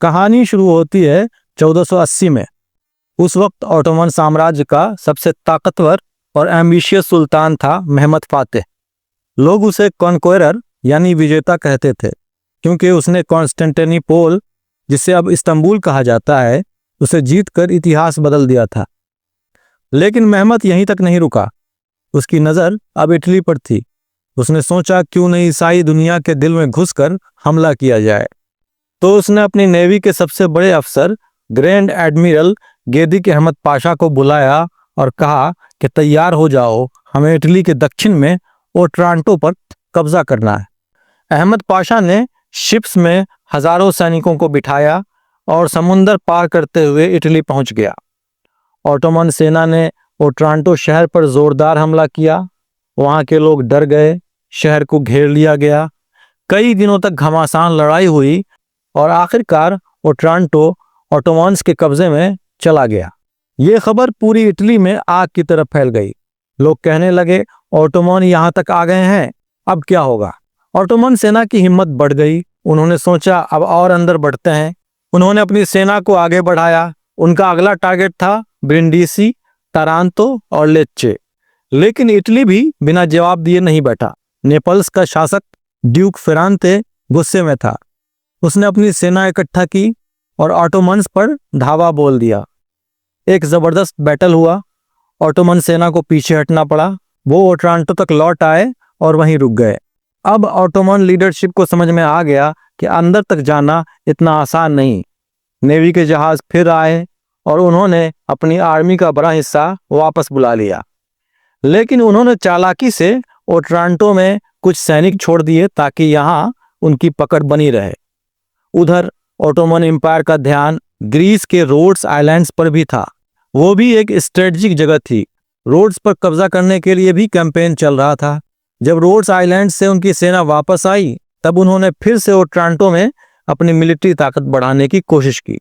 कहानी शुरू होती है 1480 में। उस वक्त ऑटोमन साम्राज्य का सबसे ताकतवर और एम्बिशियस सुल्तान था मेहमत फातेह। लोग उसे कॉन्क्वेरर यानी विजेता कहते थे, क्योंकि उसने कॉन्स्टेंटिनोपल, जिसे अब इस्तांबुल कहा जाता है, उसे जीतकर इतिहास बदल दिया था। लेकिन मेहमत यहीं तक नहीं रुका। उसकी नज़र अब इटली पर थी। उसने सोचा, क्यों नहीं ईसाई दुनिया के दिल में घुसकर हमला किया जाए। तो उसने अपनी नेवी के सबसे बड़े अफसर ग्रैंड एडमिरल गेदिक अहमद पाशा को बुलाया और कहा कि तैयार हो जाओ, हमें इटली के दक्षिण में ओट्रांटो पर कब्जा करना है। अहमद पाशा ने शिप्स में हजारों सैनिकों को बिठाया और समुंदर पार करते हुए इटली पहुंच गया। ऑटोमन सेना ने ओट्रांटो शहर पर जोरदार हमला किया। वहां के लोग डर गए, शहर को घेर लिया गया। कई दिनों तक घमासान लड़ाई हुई और आखिरकार ओट्रांटो ऑटोमन्स के कब्जे में चला गया। ये खबर पूरी इटली में आग की तरह फैल गई। लोग कहने लगे, ऑटोमन यहाँ तक आ गए हैं, अब क्या होगा। ऑटोमन सेना की हिम्मत बढ़ गई। उन्होंने सोचा, अब और अंदर बढ़ते हैं। उन्होंने अपनी सेना को आगे बढ़ाया। उनका अगला टारगेट था ब्रिंडीसी, तारांतो और लेच्चे। लेकिन इटली भी बिना जवाब दिए नहीं बैठा। नेपल्स का शासक ड्यूक फेरांते गुस्से में था। उसने अपनी सेना इकट्ठा की और ऑटोमन्स पर धावा बोल दिया। एक जबरदस्त बैटल हुआ। ऑटोमन सेना को पीछे हटना पड़ा। वो ओट्रांटो तक लौट आए और वहीं रुक गए। अब ऑटोमन लीडरशिप को समझ में आ गया कि अंदर तक जाना इतना आसान नहीं। नेवी के जहाज फिर आए और उन्होंने अपनी आर्मी का बड़ा हिस्सा वापस बुला लिया। लेकिन उन्होंने चालाकी से ओट्रांटो में कुछ सैनिक छोड़ दिए ताकि यहाँ उनकी पकड़ बनी रहे। उधर ऑटोमन एम्पायर का ध्यान ग्रीस के रोड्स आइलैंड्स पर भी था। वो भी एक स्ट्रेटजिक जगह थी। रोड्स पर कब्जा करने के लिए भी कैंपेन चल रहा था। जब रोड्स आइलैंड से उनकी सेना वापस आई, तब उन्होंने फिर से ओट्रांटो में अपनी मिलिट्री ताकत बढ़ाने की कोशिश की।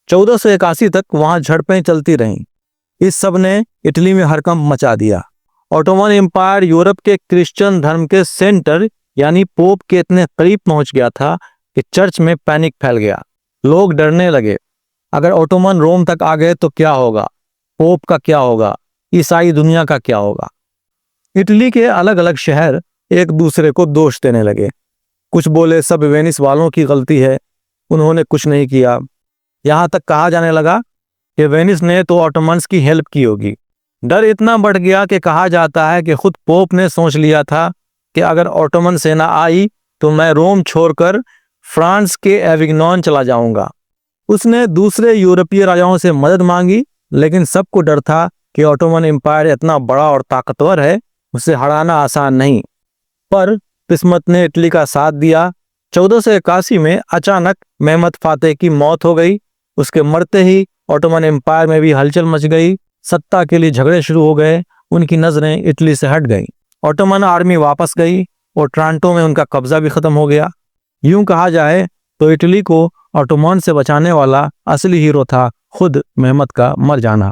1481 तक वहां झड़पें चलती रहीं। इस सब ने इटली में हड़कंप मचा दिया। ऑटोमन एम्पायर यूरोप के क्रिश्चियन धर्म के सेंटर यानी पोप के इतने करीब पहुंच गया था कि चर्च में पैनिक फैल गया। लोग डरने लगे, अगर ऑटोमन रोम तक आ गए तो क्या होगा, पोप का क्या होगा, ईसाई दुनिया का क्या होगा। इटली के अलग अलग शहर एक दूसरे को दोष देने लगे। कुछ बोले सब वेनिस वालों की गलती है, उन्होंने कुछ नहीं किया। यहाँ तक कहा जाने लगा कि वेनिस ने तो ऑटोमन्स की हेल्प की होगी। डर इतना बढ़ गया कि कहा जाता है कि खुद पोप ने सोच लिया था कि अगर ऑटोमन सेना आई तो मैं रोम छोड़कर फ्रांस के एविग्नॉन चला जाऊंगा। उसने दूसरे यूरोपीय राजाओं से मदद मांगी, लेकिन सबको डर था कि ऑटोमन एम्पायर इतना बड़ा और ताकतवर है, उसे हराना आसान नहीं। पर किस्मत ने इटली का साथ दिया। 1481 में अचानक मेहमत फातेह की मौत हो गई। उसके मरते ही ऑटोमन एम्पायर में भी हलचल मच गई। सत्ता के लिए झगड़े शुरू हो गए। उनकी नजरें इटली से हट गईं। ऑटोमन आर्मी वापस गई और ट्रांटो में उनका कब्जा भी खत्म हो गया। यूं कहा जाए तो इटली को ऑटोमन से बचाने वाला असली हीरो था खुद मेहमत का मर जाना।